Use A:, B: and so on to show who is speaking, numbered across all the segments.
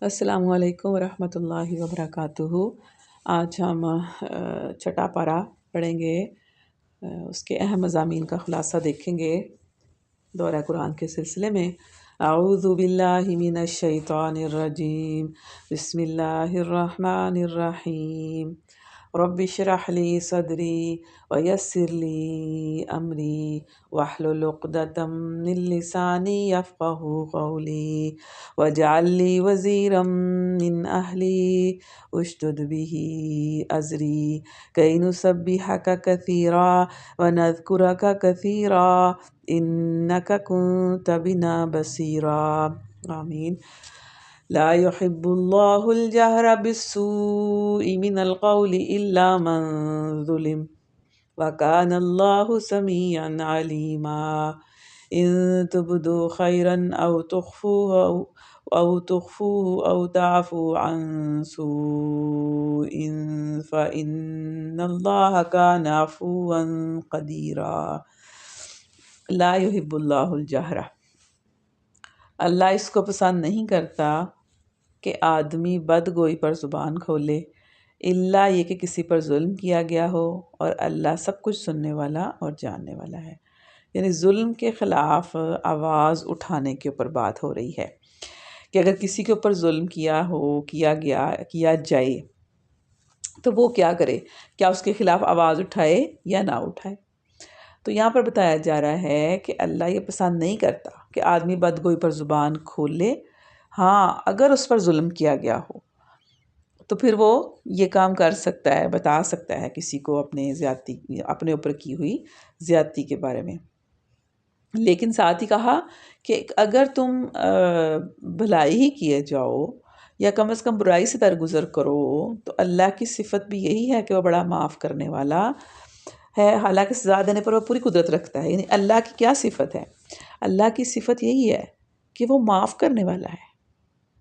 A: السلام علیکم ورحمۃ اللہ وبرکاتہ۔ آج ہم چھٹا پارہ پڑھیں گے، اس کے اہم مضامین کا خلاصہ دیکھیں گے دورہ قرآن کے سلسلے میں۔ اعوذ باللہ من الشیطان الرجیم، بسم اللہ الرحمن الرحیم۔ رب اشرح لی صدری ویسر لی امری واحلل عقدۃ من لسانی یفقہوا قولی واجعل لی وزیرا من اہلی اشدد بہ ازری کی نسبحک کثیرا ونذکرک کثیرا انک کنت بنا بصیرا۔ آمین۔ لا يحب الله الجهر بالسوء من القول إلا من ظلم وكان الله سميعا عليما۔ إن تبدوا خيرا أو تخفوه أو تعفوا عن سوء فإن الله كان عفوا قديرا۔ لا يحب الله الجهر، اللہ اس کو پسند نہیں کرتا کہ آدمی بد گوئی پر زبان کھولے، الا یہ کہ کسی پر ظلم کیا گیا ہو، اور اللہ سب کچھ سننے والا اور جاننے والا ہے۔ یعنی ظلم کے خلاف آواز اٹھانے کے اوپر بات ہو رہی ہے کہ اگر کسی کے اوپر ظلم کیا جائے تو وہ کیا کرے، کیا اس کے خلاف آواز اٹھائے یا نہ اٹھائے۔ تو یہاں پر بتایا جا رہا ہے کہ اللہ یہ پسند نہیں کرتا کہ آدمی بدگوئی پر زبان کھولے، ہاں اگر اس پر ظلم کیا گیا ہو تو پھر وہ یہ کام کر سکتا ہے، بتا سکتا ہے کسی کو اپنے اوپر کی ہوئی زیادتی کے بارے میں۔ لیکن ساتھ ہی کہا کہ اگر تم بھلائی ہی کیے جاؤ یا کم از کم برائی سے درگزر کرو تو اللہ کی صفت بھی یہی ہے کہ وہ بڑا معاف کرنے والا ہے، حالانکہ سزا دینے پر وہ پوری قدرت رکھتا ہے۔ یعنی اللہ کی کیا صفت ہے؟ اللہ کی صفت یہی ہے کہ وہ معاف کرنے والا ہے،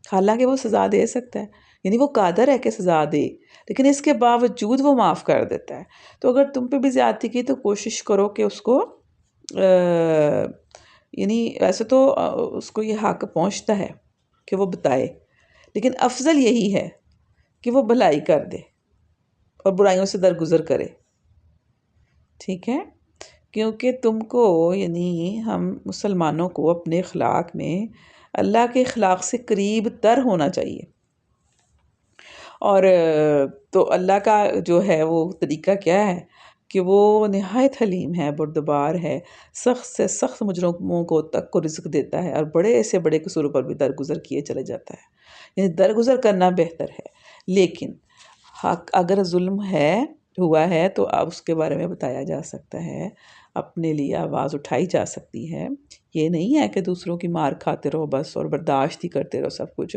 A: حالانکہ وہ سزا دے سکتا ہے، یعنی وہ قادر ہے کہ سزا دے، لیکن اس کے باوجود وہ معاف کر دیتا ہے۔ تو اگر تم پہ بھی زیادتی کی تو کوشش کرو کہ اس کو یعنی ویسے تو اس کو یہ حق پہنچتا ہے کہ وہ بتائے، لیکن افضل یہی ہے کہ وہ بھلائی کر دے اور برائیوں سے درگزر کرے، ٹھیک ہے؟ کیونکہ تم کو یعنی ہم مسلمانوں کو اپنے اخلاق میں اللہ کے اخلاق سے قریب تر ہونا چاہیے، اور تو اللہ کا جو ہے وہ طریقہ کیا ہے کہ وہ نہایت حلیم ہے، بردبار ہے، سخت سے سخت مجرموں کو تک کو رزق دیتا ہے، اور بڑے سے بڑے قصوروں پر بھی درگزر کیے چلے جاتا ہے۔ یعنی درگزر کرنا بہتر ہے، لیکن حق اگر ظلم ہوا ہے تو اب اس کے بارے میں بتایا جا سکتا ہے، اپنے لیے آواز اٹھائی جا سکتی ہے۔ یہ نہیں ہے کہ دوسروں کی مار کھاتے رہو بس اور برداشت ہی کرتے رہو سب کچھ،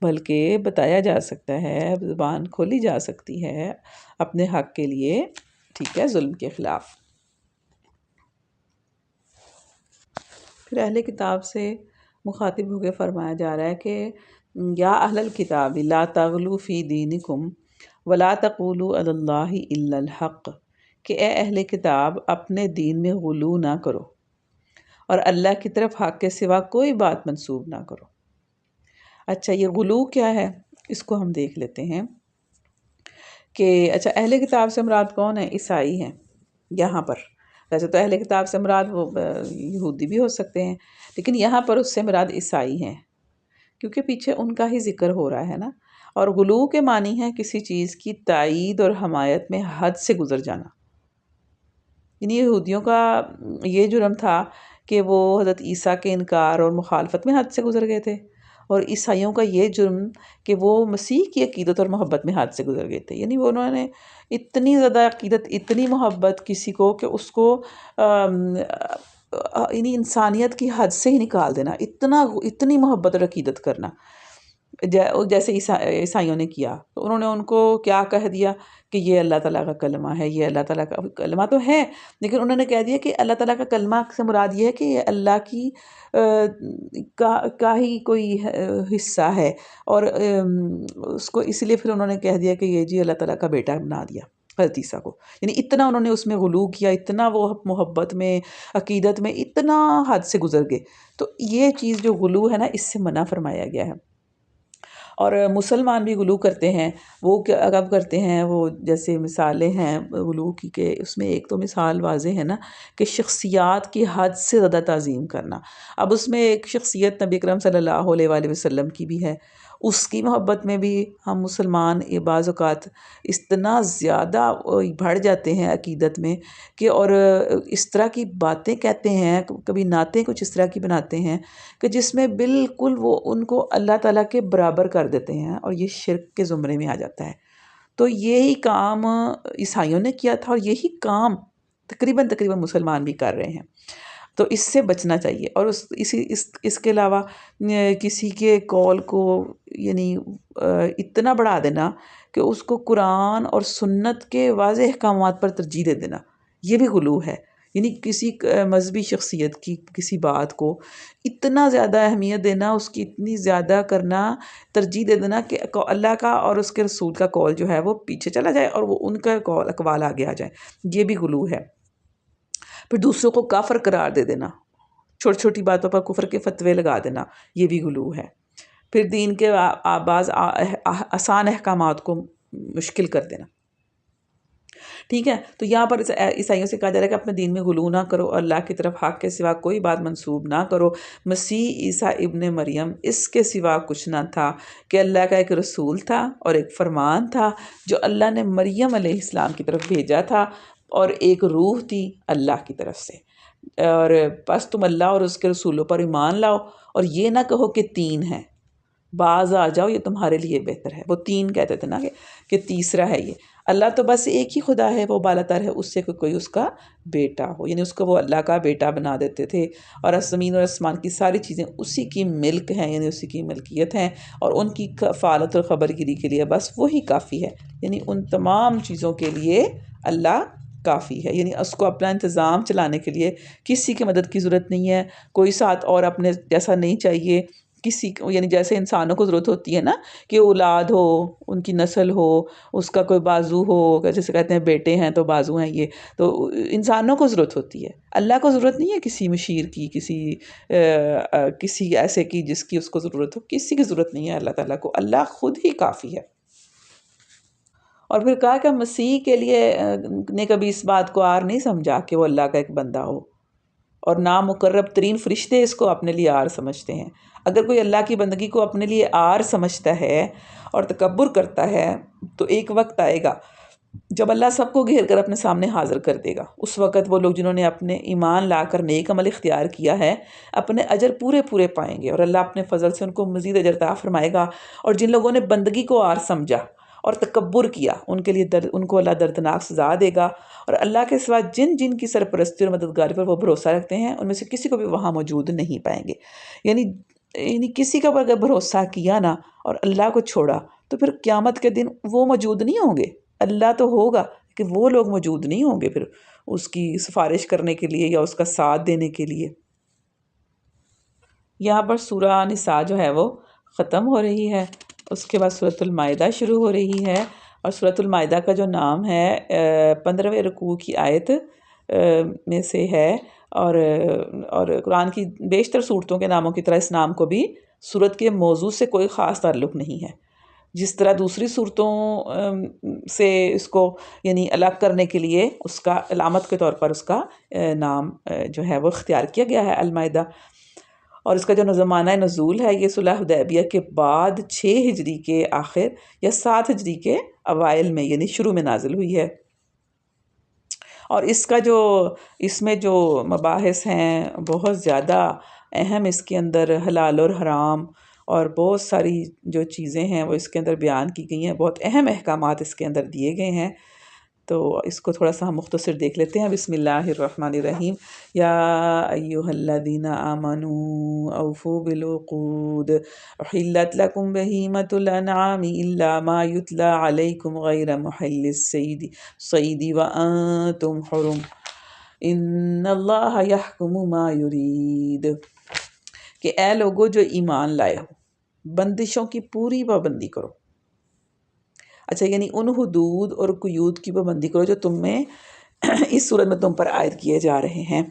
A: بلکہ بتایا جا سکتا ہے، زبان کھولی جا سکتی ہے اپنے حق کے لیے، ٹھیک ہے، ظلم کے خلاف۔ پھر اہل کتاب سے مخاطب ہو کے فرمایا جا رہا ہے کہ یا اہل الکتاب لا تغلوا فی دینکم ولا تقولوا علی اللہ الا الحق، کہ اے اہل کتاب اپنے دین میں غلو نہ کرو اور اللہ کی طرف حق کے سوا کوئی بات منسوب نہ کرو۔ اچھا، یہ غلو کیا ہے اس کو ہم دیکھ لیتے ہیں کہ اچھا اہل کتاب سے مراد کون ہے؟ عیسائی ہیں یہاں پر۔ ویسے تو اہل کتاب سے مراد وہ یہودی بھی ہو سکتے ہیں، لیکن یہاں پر اس سے مراد عیسائی ہیں، کیونکہ پیچھے ان کا ہی ذکر ہو رہا ہے نا۔ اور غلو کے معنی ہے کسی چیز کی تائید اور حمایت میں حد سے گزر جانا۔ یعنی یہودیوں کا یہ جرم تھا کہ وہ حضرت عیسیٰ کے انکار اور مخالفت میں حد سے گزر گئے تھے، اور عیسائیوں کا یہ جرم کہ وہ مسیح کی عقیدت اور محبت میں حد سے گزر گئے تھے۔ یعنی وہ انہوں نے اتنی زیادہ عقیدت، اتنی محبت کسی کو کہ اس کو یعنی انسانیت کی حد سے ہی نکال دینا، اتنی محبت اور عقیدت کرنا، جیسے عیسائیوں نے کیا۔ تو انہوں نے ان کو کیا کہہ دیا کہ یہ اللہ تعالیٰ کا کلمہ ہے، یہ اللہ تعالیٰ کا کلمہ تو ہے، لیکن انہوں نے کہہ دیا کہ اللہ تعالیٰ کا کلمہ سے مراد یہ ہے کہ یہ اللہ کی کا ہی کوئی حصہ ہے، اور اس کو اس لیے پھر انہوں نے کہہ دیا کہ یہ جی اللہ تعالیٰ کا بیٹا بنا دیا حضرت عیسیٰ کو۔ یعنی اتنا انہوں نے اس میں غلو کیا، اتنا وہ محبت میں، عقیدت میں اتنا حد سے گزر گئے۔ تو یہ چیز جو غلو ہے نا، اس سے منع فرمایا گیا ہے۔ اور مسلمان بھی غلو کرتے ہیں، وہ کب کرتے ہیں، وہ جیسے مثالیں ہیں غلو کی کہ اس میں ایک تو مثال واضح ہے نا کہ شخصیات کی حد سے زیادہ تعظیم کرنا. اب اس میں ایک شخصیت نبی اکرم صلی اللہ علیہ وآلہ وسلم کی بھی ہے، اس کی محبت میں بھی ہم مسلمان یہ بعض اوقات اتنا زیادہ بڑھ جاتے ہیں عقیدت میں کہ اور اس طرح کی باتیں کہتے ہیں، کبھی نعتیں کچھ اس طرح کی بناتے ہیں کہ جس میں بالکل وہ ان کو اللہ تعالیٰ کے برابر کر دیتے ہیں، اور یہ شرک کے زمرے میں آ جاتا ہے. تو یہی کام عیسائیوں نے کیا تھا، اور یہی کام تقریباً مسلمان بھی کر رہے ہیں. تو اس سے بچنا چاہیے. اور اس کے علاوہ کسی کے قول کو یعنی اتنا بڑھا دینا کہ اس کو قرآن اور سنت کے واضح احکامات پر ترجیح دے دینا، یہ بھی غلو ہے. یعنی کسی مذہبی شخصیت کی کسی بات کو اتنا زیادہ اہمیت دینا، اس کی اتنی زیادہ کرنا، ترجیح دے دینا کہ اللہ کا اور اس کے رسول کا قول جو ہے وہ پیچھے چلا جائے اور وہ ان کا اقوال آگے آ جائیں، یہ بھی غلو ہے. پھر دوسروں کو کافر قرار دے دینا، چھوٹی چھوٹی باتوں پر کفر کے فتوے لگا دینا، یہ بھی غلو ہے. پھر دین کے بعض آسان احکامات کو مشکل کر دینا. ٹھیک ہے، تو یہاں پر عیسائیوں سے کہا جا رہا ہے کہ اپنے دین میں غلو نہ کرو، اللہ کی طرف حق کے سوا کوئی بات منسوب نہ کرو. مسیح عیسیٰ ابن مریم اس کے سوا کچھ نہ تھا کہ اللہ کا ایک رسول تھا اور ایک فرمان تھا جو اللہ نے مریم علیہ السلام کی طرف بھیجا تھا، اور ایک روح تھی اللہ کی طرف سے. اور بس تم اللہ اور اس کے رسولوں پر ایمان لاؤ، اور یہ نہ کہو کہ تین ہیں، بعض آ جاؤ، یہ تمہارے لیے بہتر ہے. وہ تین کہتے تھے نا کہ تیسرا ہے یہ. اللہ تو بس ایک ہی خدا ہے، وہ بالا تر ہے، اس سے کوئی اس کا بیٹا ہو، یعنی اس کو وہ اللہ کا بیٹا بنا دیتے تھے. اور زمین اور آسمان کی ساری چیزیں اسی کی ملک ہیں، یعنی اسی کی ملکیت ہیں، اور ان کی کفالت اور خبرگیری کے لیے بس وہی کافی ہے. یعنی ان تمام چیزوں کے لیے اللہ کافی ہے. یعنی اس کو اپنا انتظام چلانے کے لیے کسی کی مدد کی ضرورت نہیں ہے، کوئی ساتھ اور اپنے جیسا نہیں چاہیے کسی کو. یعنی جیسے انسانوں کو ضرورت ہوتی ہے نا کہ اولاد ہو، ان کی نسل ہو، اس کا کوئی بازو ہو، جیسے کہتے ہیں بیٹے ہیں تو بازو ہیں، یہ تو انسانوں کو ضرورت ہوتی ہے. اللہ کو ضرورت نہیں ہے کسی مشیر کی، کسی ایسے کی جس کی اس کو ضرورت ہو. کسی کی ضرورت نہیں ہے اللہ تعالیٰ کو، اللہ خود ہی کافی ہے. اور پھر کہا کہ مسیح کے لیے نے کبھی اس بات کو عار نہیں سمجھا کہ وہ اللہ کا ایک بندہ ہو، اور نامقرب ترین فرشتے اس کو اپنے لیے عار سمجھتے ہیں. اگر کوئی اللہ کی بندگی کو اپنے لیے عار سمجھتا ہے اور تکبر کرتا ہے تو ایک وقت آئے گا جب اللہ سب کو گھیر کر اپنے سامنے حاضر کر دے گا. اس وقت وہ لوگ جنہوں نے اپنے ایمان لا کر نیک عمل اختیار کیا ہے اپنے اجر پورے پائیں گے، اور اللہ اپنے فضل سے ان کو مزید اجر عطا فرمائے گا. اور جن لوگوں نے بندگی کو عار سمجھا اور تکبر کیا، ان کے لیے ان کو اللہ دردناک سزا دے گا. اور اللہ کے سوا جن کی سرپرستی اور مددگاری پر وہ بھروسہ رکھتے ہیں ان میں سے کسی کو بھی وہاں موجود نہیں پائیں گے. یعنی کسی کا اگر بھروسہ کیا نا اور اللہ کو چھوڑا تو پھر قیامت کے دن وہ موجود نہیں ہوں گے. اللہ تو ہوگا کہ وہ لوگ موجود نہیں ہوں گے پھر اس کی سفارش کرنے کے لیے یا اس کا ساتھ دینے کے لیے. یہاں پر سورہ نساء جو ہے وہ ختم ہو رہی ہے، اس کے بعد سورۃ المائدہ شروع ہو رہی ہے. اور سورۃ المائدہ کا جو نام ہے 15ویں رکوع کی آیت میں سے ہے. اور قرآن کی بیشتر صورتوں کے ناموں کی طرح اس نام کو بھی سورت کے موضوع سے کوئی خاص تعلق نہیں ہے. جس طرح دوسری صورتوں سے اس کو یعنی الگ کرنے کے لیے اس کا علامت کے طور پر اس کا نام جو ہے وہ اختیار کیا گیا ہے المائدہ. اور اس کا جو زمانہ نزول ہے یہ صلح حدیبیہ کے بعد 6 ہجری کے آخر یا 7 ہجری کے اوائل میں یعنی شروع میں نازل ہوئی ہے. اور اس میں جو مباحث ہیں بہت زیادہ اہم، اس کے اندر حلال اور حرام اور بہت ساری جو چیزیں ہیں وہ اس کے اندر بیان کی گئی ہیں، بہت اہم احکامات اس کے اندر دیے گئے ہیں. تو اس کو تھوڑا سا ہم مختصر دیکھ لیتے ہیں. بسم اللہ الرحمن الرحیم. یا ایہا الذین آمنوا اوفوا بالعقود احلت لکم بہیمۃ الانعام الا ما یتلی علیکم غیر محل الصید وانتم حرم ان اللہ یحکم ما یرید. کہ اے لوگو جو ایمان لائے ہو، بندشوں کی پوری پابندی کرو. اچھا، یعنی ان حدود اور قیود کی پابندی کرو جو تم میں اس صورت میں تم پر عائد کیے جا رہے ہیں.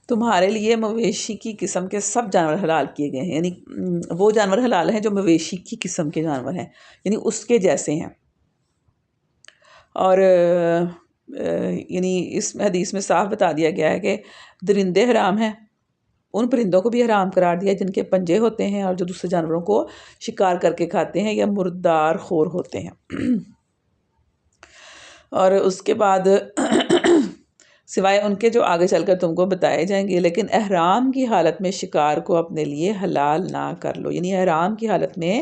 A: تمہارے لیے مویشی کی قسم کے سب جانور حلال کیے گئے ہیں، یعنی وہ جانور حلال ہیں جو مویشی کی قسم کے جانور ہیں، یعنی اس کے جیسے ہیں. اور یعنی اس حدیث میں صاف بتا دیا گیا ہے کہ درندے حرام ہیں، ان پرندوں کو بھی حرام قرار دیا جن کے پنجے ہوتے ہیں اور جو دوسرے جانوروں کو شکار کر کے کھاتے ہیں یا مردار خور ہوتے ہیں. اور اس کے بعد سوائے ان کے جو آگے چل کر تم کو بتائے جائیں گے، لیکن احرام کی حالت میں شکار کو اپنے لیے حلال نہ کر لو. یعنی احرام کی حالت میں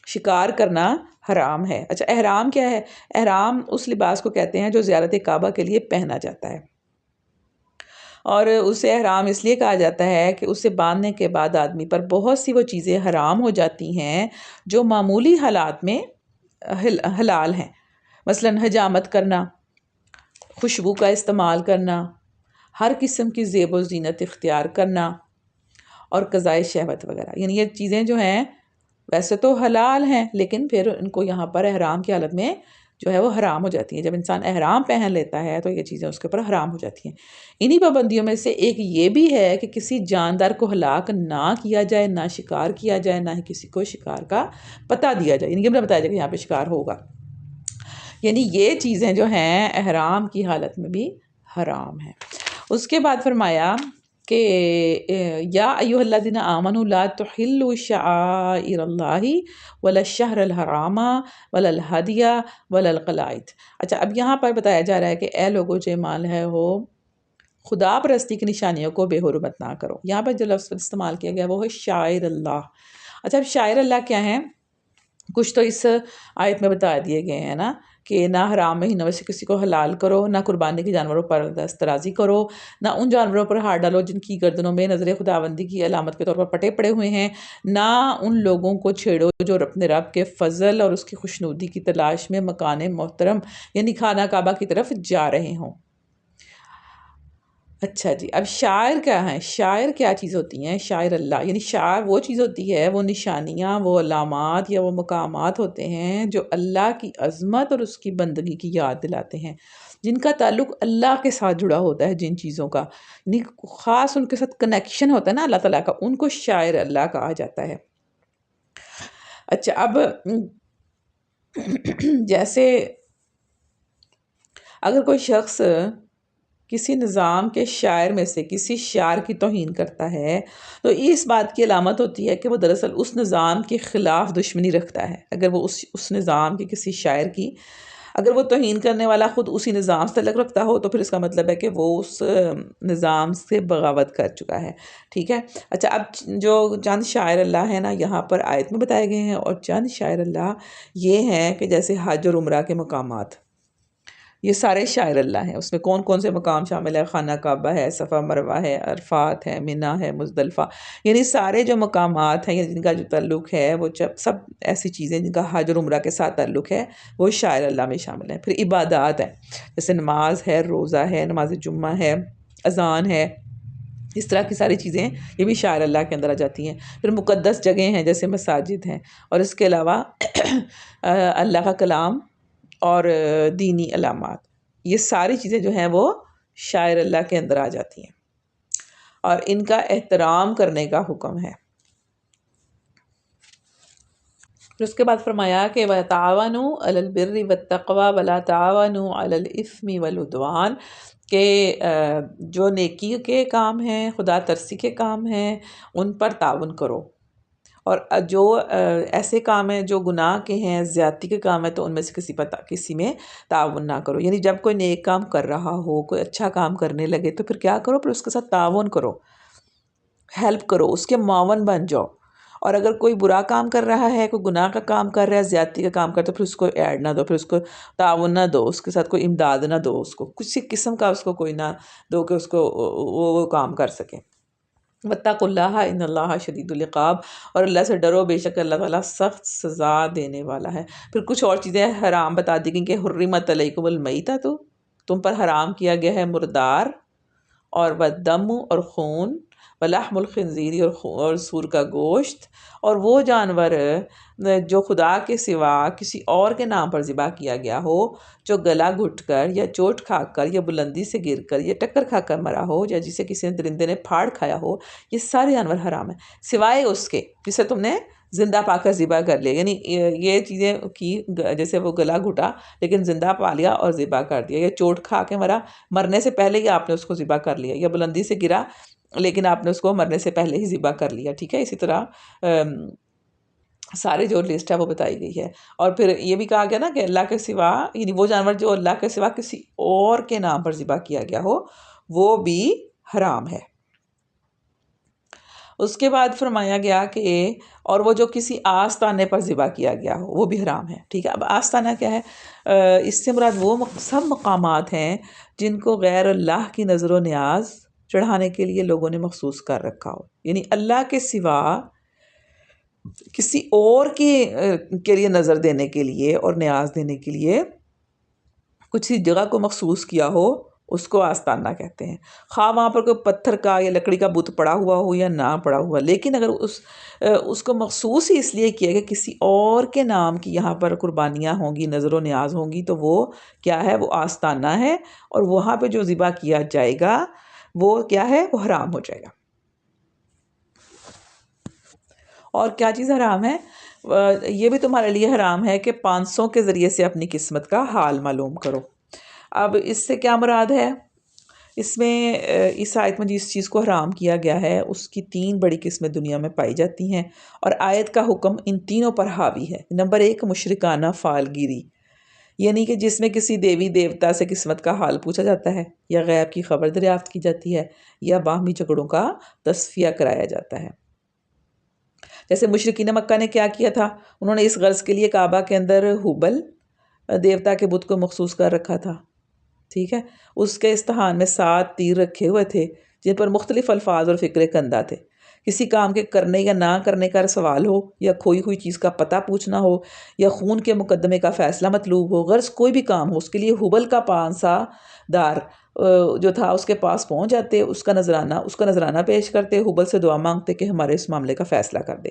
A: شکار کرنا حرام ہے. اچھا، احرام کیا ہے؟ احرام اس لباس کو کہتے ہیں جو زیارت کعبہ کے لیے پہنا جاتا ہے، اور اسے احرام اس لیے کہا جاتا ہے کہ اسے باندھنے کے بعد آدمی پر بہت سی وہ چیزیں حرام ہو جاتی ہیں جو معمولی حالات میں حلال ہیں. مثلاً حجامت کرنا، خوشبو کا استعمال کرنا، ہر قسم کی زیب و زینت اختیار کرنا، اور قضائے شہوت وغیرہ. یعنی یہ چیزیں جو ہیں ویسے تو حلال ہیں، لیکن پھر ان کو یہاں پر احرام کی حالت میں جو ہے وہ حرام ہو جاتی ہیں. جب انسان احرام پہن لیتا ہے تو یہ چیزیں اس کے اوپر حرام ہو جاتی ہیں. انہی پابندیوں میں سے ایک یہ بھی ہے کہ کسی جاندار کو ہلاک نہ کیا جائے، نہ شکار کیا جائے، نہ ہی کسی کو شکار کا پتہ دیا جائے. یعنی کہ بتایا جائے کہ یہاں پہ شکار ہوگا. یعنی یہ چیزیں جو ہیں احرام کی حالت میں بھی حرام ہیں. اس کے بعد فرمایا کہ یا ایھا الذین آمنوا لا تحلوا شعائر اللہ ولا الشہر الحرام ولا الہدی ولا القلائد. اچھا، اب یہاں پر بتایا جا رہا ہے کہ اے لوگوں جو ایمان ہے ہو، خدا پرستی کی نشانیوں کو بے حرمت نہ کرو. یہاں پر جو لفظ استعمال کیا گیا وہ ہے شعائر اللہ. اچھا، اب شعائر اللہ کیا ہیں؟ کچھ تو اس آیت میں بتا دیے گئے ہیں نا، کہ نہ حرام مہینوں سے کسی کو حلال کرو، نہ قربانی کے جانوروں پر دست درازی کرو، نہ ان جانوروں پر ہاتھ ڈالو جن کی گردنوں میں نظر خداوندی کی علامت کے طور پر پٹے پڑے ہوئے ہیں، نہ ان لوگوں کو چھیڑو جو اپنے رب کے فضل اور اس کی خوشنودی کی تلاش میں مکان محترم یعنی خانہ کعبہ کی طرف جا رہے ہوں. اچھا جی، اب شاعر کیا ہیں؟ شاعر کیا چیز ہوتی ہیں؟ شاعر اللہ، یعنی شاعر وہ چیز ہوتی ہے، وہ نشانیاں، وہ علامات یا وہ مقامات ہوتے ہیں جو اللہ کی عظمت اور اس کی بندگی کی یاد دلاتے ہیں، جن کا تعلق اللہ کے ساتھ جڑا ہوتا ہے. جن چیزوں کا یعنی خاص ان کے ساتھ کنیکشن ہوتا ہے نا اللہ تعالیٰ کا، ان کو شاعر اللہ کہا جاتا ہے. اچھا، اب جیسے اگر کوئی شخص کسی نظام کے شاعر میں سے کسی شاعر کی توہین کرتا ہے تو اس بات کی علامت ہوتی ہے کہ وہ دراصل اس نظام کے خلاف دشمنی رکھتا ہے. اگر وہ اس نظام کے کسی شاعر کی اگر وہ توہین کرنے والا خود اسی نظام سے تعلق رکھتا ہو تو پھر اس کا مطلب ہے کہ وہ اس نظام سے بغاوت کر چکا ہے. ٹھیک ہے. اچھا، اب جو چند شاعر اللہ ہیں نا یہاں پر آیت میں بتائے گئے ہیں، اور چند شاعر اللہ یہ ہیں کہ جیسے حج اور عمرہ کے مقامات، یہ سارے شاعر اللہ ہیں. اس میں کون کون سے مقام شامل ہے؟ خانہ کعبہ ہے، صفا مروہ ہے، عرفات ہے، منی ہے، مزدلفہ. یعنی سارے جو مقامات ہیں جن کا جو تعلق ہے وہ سب ایسی چیزیں جن کا حج اور عمرہ کے ساتھ تعلق ہے وہ شاعر اللہ میں شامل ہیں. پھر عبادات ہیں، جیسے نماز ہے، روزہ ہے، نماز جمعہ ہے، اذان ہے، اس طرح کی ساری چیزیں یہ بھی شاعر اللہ کے اندر آ جاتی ہیں. پھر مقدس جگہیں ہیں جیسے مساجد ہیں، اور اس کے علاوہ اللہ کا کلام اور دینی علامات، یہ ساری چیزیں جو ہیں وہ شاعر اللہ کے اندر آ جاتی ہیں، اور ان کا احترام کرنے کا حکم ہے. پھر اس کے بعد فرمایا کہ وَتَعَاوَنُوا عَلَى الْبِرِّ وَالتَّقْوَى وَلَا تَعَاوَنُوا عَلَى الْإِثْمِ وَالْعُدْوَانِ، کہ جو نیکی کے کام ہیں، خدا ترسی کے کام ہیں، ان پر تعاون کرو، اور جو ایسے کام ہیں جو گناہ کے ہیں، زیادتی کے کام ہیں، تو ان میں سے کسی میں تعاون نہ کرو. یعنی جب کوئی نیک کام کر رہا ہو، کوئی اچھا کام کرنے لگے تو پھر کیا کرو؟ پھر اس کے ساتھ تعاون کرو، ہیلپ کرو، اس کے معاون بن جاؤ. اور اگر کوئی برا کام کر رہا ہے، کوئی گناہ کا کام کر رہا ہے، زیادتی کا کام کرتا ہے، پھر اس کو ایڈ نہ دو، پھر اس کو تعاون نہ دو، اس کے ساتھ کوئی امداد نہ دو، اس کو کسی قسم کا اس کو کوئی نہ دو کہ اس کو وہ کام کر سکے. وَاتَّقُوا اللَّهَ إِنَّ اللَّهَ شَدِيدُ الْعِقَابِ، اور اللہ سے ڈرو، بے شک اللہ تعالیٰ سخت سزا دینے والا ہے. پھر کچھ اور چیزیں حرام بتا دی گئیں کہ حرمت علیکم المیتۃ، تم پر حرام کیا گیا ہے مردار، اور والدم اور خون، ولحم الخنزیر اور سور کا گوشت، اور وہ جانور جو خدا کے سوا کسی اور کے نام پر ذبح کیا گیا ہو، جو گلا گھٹ کر یا چوٹ کھا کر یا بلندی سے گر کر یا ٹکر کھا کر مرا ہو، یا جسے کسی درندے نے پھاڑ کھایا ہو، یہ سارے جانور حرام ہیں، سوائے اس کے جسے تم نے زندہ پا کر ذبح کر لیا. یعنی یہ چیزیں کی، جیسے وہ گلا گھٹا لیکن زندہ پا لیا اور ذبح کر دیا، یا چوٹ کھا کے مرا، مرنے سے پہلے ہی آپ نے اس کو ذبح کر لیا، یا بلندی سے گرا لیکن آپ نے اس کو مرنے سے پہلے ہی ذبح کر لیا. ٹھیک ہے، اسی طرح سارے جو لسٹ ہے وہ بتائی گئی ہے. اور پھر یہ بھی کہا گیا نا کہ اللہ کے سوا، یعنی وہ جانور جو اللہ کے سوا کسی اور کے نام پر ذبح کیا گیا ہو وہ بھی حرام ہے. اس کے بعد فرمایا گیا کہ اور وہ جو کسی آستانے پر ذبح کیا گیا ہو وہ بھی حرام ہے. ٹھیک ہے، اب آستانہ کیا ہے؟ اس سے مراد وہ سب مقامات ہیں جن کو غیر اللہ کی نظر و نیاز چڑھانے کے لیے لوگوں نے مخصوص کر رکھا ہو. یعنی اللہ کے سوا کسی اور کے لیے نظر دینے کے لیے اور نیاز دینے کے لیے کچھ جگہ کو مخصوص کیا ہو، اس کو آستانہ کہتے ہیں. خواہ وہاں پر کوئی پتھر کا یا لکڑی کا بت پڑا ہوا ہو یا نہ پڑا ہوا، لیکن اگر اس کو مخصوص ہی اس لیے کیا کہ کسی اور کے نام کی یہاں پر قربانیاں ہوں گی، نظر و نیاز ہوں گی، تو وہ کیا ہے؟ وہ آستانہ ہے، اور وہاں پہ جو ذبح کیا جائے گا وہ کیا ہے؟ وہ حرام ہو جائے گا. اور کیا چیز حرام ہے؟ یہ بھی تمہارے لیے حرام ہے کہ 500 کے ذریعے سے اپنی قسمت کا حال معلوم کرو. اب اس سے کیا مراد ہے؟ اس میں اس آیت میں جس چیز کو حرام کیا گیا ہے اس کی 3 بڑی قسمیں دنیا میں پائی جاتی ہیں، اور آیت کا حکم ان تینوں پر حاوی ہے. نمبر 1، مشرکانہ فال گیری، یعنی کہ جس میں کسی دیوی دیوتا سے قسمت کا حال پوچھا جاتا ہے، یا غیب کی خبر دریافت کی جاتی ہے، یا باہمی جھگڑوں کا تصفیہ کرایا جاتا ہے. جیسے مشرکین مکہ نے کیا کیا تھا؟ انہوں نے اس غرض کے لیے کعبہ کے اندر ہبل دیوتا کے بت کو مخصوص کر رکھا تھا. ٹھیک ہے، اس کے استحان میں 7 تیر رکھے ہوئے تھے جن پر مختلف الفاظ اور فکرے کندہ تھے. کسی کام کے کرنے یا نہ کرنے کا سوال ہو، یا کھوئی ہوئی چیز کا پتہ پوچھنا ہو، یا خون کے مقدمے کا فیصلہ مطلوب ہو، غرض کوئی بھی کام ہو، اس کے لیے ہبل کا پانسا دار جو تھا اس کے پاس پہنچ جاتے، اس کا نذرانہ پیش کرتے، ہبل سے دعا مانگتے کہ ہمارے اس معاملے کا فیصلہ کر دے.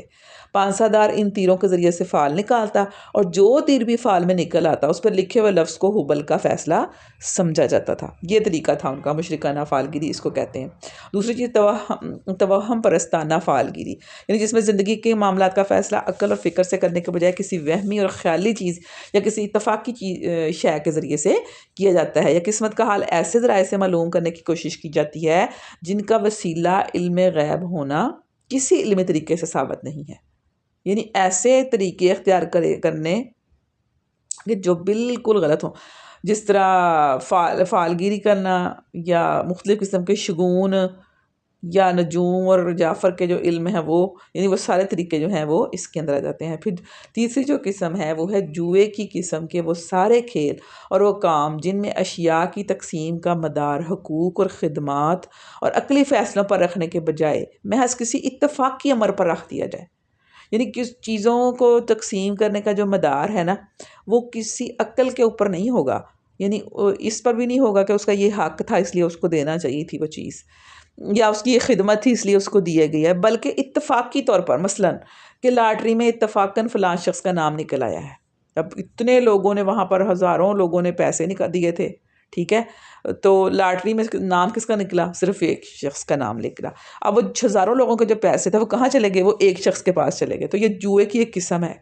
A: پانسا دار ان تیروں کے ذریعے سے فال نکالتا، اور جو تیر بھی فال میں نکل آتا اس پر لکھے ہوئے لفظ کو ہبل کا فیصلہ سمجھا جاتا تھا. یہ طریقہ تھا ان کا، مشرکانہ فال گیری اس کو کہتے ہیں. دوسری چیز توہم پرستانہ فال گیری، یعنی جس میں زندگی کے معاملات کا فیصلہ عقل اور فکر سے کرنے کے بجائے کسی وہمی اور خیالی چیز یا کسی اتفاقی شے کے ذریعے سے کیا جاتا ہے، یا قسمت کا حال ایسے ذرائع سے معلوم کرنے کی کوشش کی جاتی ہے جن کا وسیلہ علم غیب ہونا کسی علمی طریقے سے ثابت نہیں ہے. یعنی ایسے طریقے اختیار کرنے کہ جو بالکل غلط ہوں، جس طرح فالگیری کرنا، یا مختلف قسم کے شگون یا نجوم اور جعفر کے جو علم ہیں وہ، یعنی وہ سارے طریقے جو ہیں وہ اس کے اندر آ جاتے ہیں. پھر تیسری جو قسم ہے وہ ہے جوئے کی قسم کے وہ سارے کھیل اور وہ کام جن میں اشیاء کی تقسیم کا مدار حقوق اور خدمات اور عقلی فیصلوں پر رکھنے کے بجائے محض کسی اتفاقی امر پر رکھ دیا جائے. یعنی کس چیزوں کو تقسیم کرنے کا جو مدار ہے نا، وہ کسی عقل کے اوپر نہیں ہوگا، یعنی اس پر بھی نہیں ہوگا کہ اس کا یہ حق تھا اس لیے اس کو دینا چاہیے تھی وہ چیز، یا اس کی یہ خدمت تھی اس لیے اس کو دیا گیا ہے، بلکہ اتفاقی طور پر، مثلا کہ لاٹری میں اتفاقاً فلاں شخص کا نام نکل آیا ہے. اب اتنے لوگوں نے وہاں پر ہزاروں لوگوں نے پیسے دیے تھے، ٹھیک ہے، تو لاٹری میں نام کس کا نکلا؟ صرف ایک شخص کا نام نکلا. اب وہ ہزاروں لوگوں کے جو پیسے تھے وہ کہاں چلے گئے؟ وہ ایک شخص کے پاس چلے گئے. تو یہ جوئے کی ایک قسم ہے،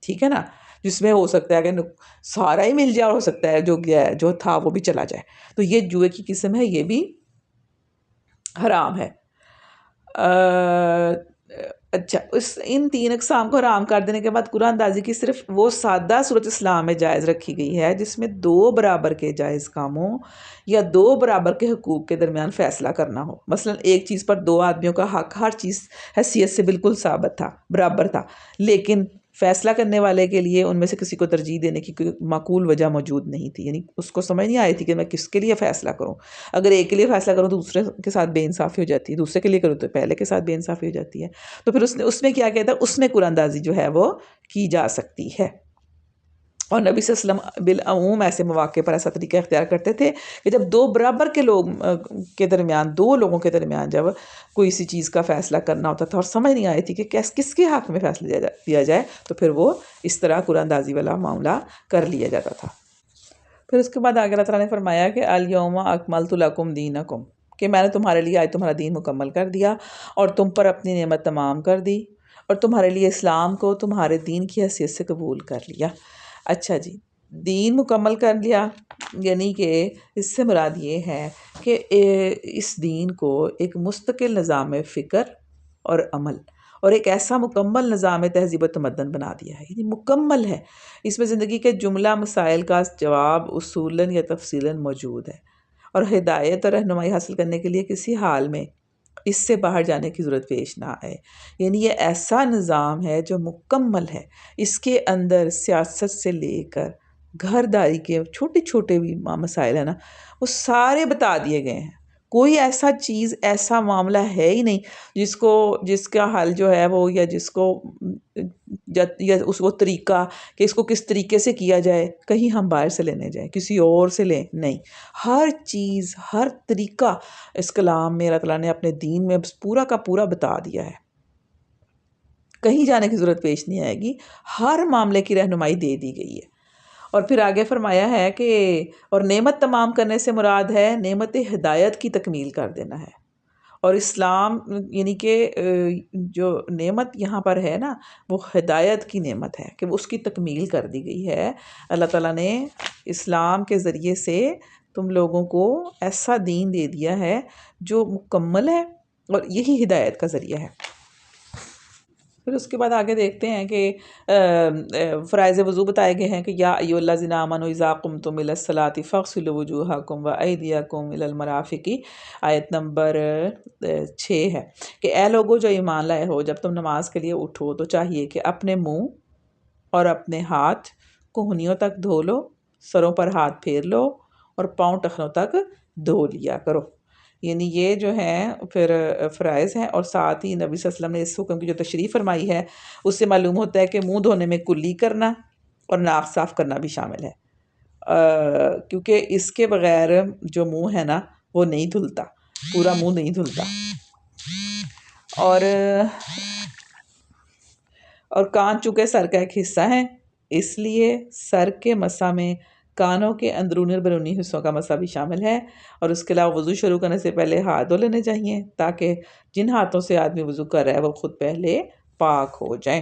A: ٹھیک ہے نا، جس میں ہو سکتا ہے کہ سارا ہی مل جائے، اور ہو سکتا ہے جو گیا ہے جو تھا وہ بھی چلا جائے. تو یہ جوئے کی قسم ہے، یہ بھی حرام ہے. اچھا، ان 3 اقسام کو حرام کر دینے کے بعد قرآن اندازی کی صرف وہ سادہ صورت اسلام میں جائز رکھی گئی ہے جس میں 2 برابر کے جائز کاموں یا 2 برابر کے حقوق کے درمیان فیصلہ کرنا ہو. مثلا ایک چیز پر 2 آدمیوں کا حق ہر چیز حیثیت سے بالکل ثابت تھا، برابر تھا، لیکن فیصلہ کرنے والے کے لیے ان میں سے کسی کو ترجیح دینے کی کوئی معقول وجہ موجود نہیں تھی. یعنی اس کو سمجھ نہیں آئی تھی کہ میں کس کے لیے فیصلہ کروں. اگر ایک کے لیے فیصلہ کروں تو دوسرے کے ساتھ بے انصافی ہو جاتی ہے، دوسرے کے لیے کروں تو پہلے کے ساتھ بے انصافی ہو جاتی ہے. تو پھر اس میں کیا کہتا ہے، اس میں قرآن اندازی جو ہے وہ کی جا سکتی ہے. اور نبی صلی اللہ علیہ وسلم بالعموم ایسے مواقع پر ایسا طریقہ اختیار کرتے تھے کہ جب دو برابر کے لوگ کے درمیان، دو لوگوں کے درمیان جب کوئی سی چیز کا فیصلہ کرنا ہوتا تھا اور سمجھ نہیں آئی تھی کہ کس کے حق میں فیصلہ دیا جائے، تو پھر وہ اس طرح قرآن اندازی والا معاملہ کر لیا جاتا تھا۔ پھر اس کے بعد آگے اللہ تعالیٰ نے فرمایا کہ الیوم اکملت لکم دینکم، کہ میں نے تمہارے لیے آج تمہارا دین مکمل کر دیا اور تم پر اپنی نعمت تمام کر دی، اور تمہارے لیے اسلام کو تمہارے دین کی حیثیت سے قبول کر لیا۔ اچھا جی، دین مکمل کر لیا، یعنی کہ اس سے مراد یہ ہے کہ اس دین کو ایک مستقل نظام فکر اور عمل اور ایک ایسا مکمل نظام تہذیب و تمدن بنا دیا ہے، یعنی مکمل ہے۔ اس میں زندگی کے جملہ مسائل کا جواب اصولاً یا تفصیلاً موجود ہے، اور ہدایت اور رہنمائی حاصل کرنے کے لیے کسی حال میں اس سے باہر جانے کی ضرورت پیش نہ آئے۔ یعنی یہ ایسا نظام ہے جو مکمل ہے، اس کے اندر سیاست سے لے کر گھر داری کے چھوٹے چھوٹے بھی مسائل ہیں نا، وہ سارے بتا دیے گئے ہیں۔ کوئی ایسا چیز، ایسا معاملہ ہے ہی نہیں جس کا حل جو ہے وہ، یا جس کو یا اس وہ طریقہ کہ اس کو کس طریقے سے کیا جائے، کہیں ہم باہر سے لینے جائیں، کسی اور سے لیں، نہیں۔ ہر چیز، ہر طریقہ اس کلام میں اللہ تعالیٰ نے اپنے دین میں پورا کا پورا بتا دیا ہے، کہیں جانے کی ضرورت پیش نہیں آئے گی، ہر معاملے کی رہنمائی دے دی گئی ہے۔ اور پھر آگے فرمایا ہے کہ اور نعمت تمام کرنے سے مراد ہے نعمت ہدایت کی تکمیل کر دینا ہے، اور اسلام یعنی کہ جو نعمت یہاں پر ہے نا، وہ ہدایت کی نعمت ہے کہ اس کی تکمیل کر دی گئی ہے۔ اللہ تعالیٰ نے اسلام کے ذریعے سے تم لوگوں کو ایسا دین دے دیا ہے جو مکمل ہے، اور یہی ہدایت کا ذریعہ ہے۔ پھر اس کے بعد آگے دیکھتے ہیں کہ فرائض وضو بتائے گئے ہیں کہ یا ایھا الذین آمنوا اذا قمتم الی الصلاۃ فاغسلوا وجوہکم وایدیکم الی المرافق، آیت نمبر 6 ہے کہ اے لوگو جو ایمان لائے ہو، جب تم نماز کے لیے اٹھو تو چاہیے کہ اپنے منہ اور اپنے ہاتھ کہنیوں تک دھو لو، سروں پر ہاتھ پھیر لو اور پاؤں ٹخنوں تک دھو لیا کرو۔ یعنی یہ جو ہیں پھر فرائض ہیں، اور ساتھ ہی نبی صلی اللہ علیہ وسلم نے اس حکم کی جو تشریح فرمائی ہے اس سے معلوم ہوتا ہے کہ منہ دھونے میں کلی کرنا اور ناک صاف کرنا بھی شامل ہے، کیونکہ اس کے بغیر جو منہ ہے نا وہ نہیں دھلتا، پورا منہ نہیں دھلتا۔ اور کان چونکہ سر کا ایک حصہ ہے، اس لیے سر کے مسح میں کانوں کے اندرونی اور بیرونی حصوں کا مسح بھی شامل ہے، اور اس کے علاوہ وضو شروع کرنے سے پہلے ہاتھ دھو لینے چاہیے تاکہ جن ہاتھوں سے آدمی وضو کر رہا ہے وہ خود پہلے پاک ہو جائیں۔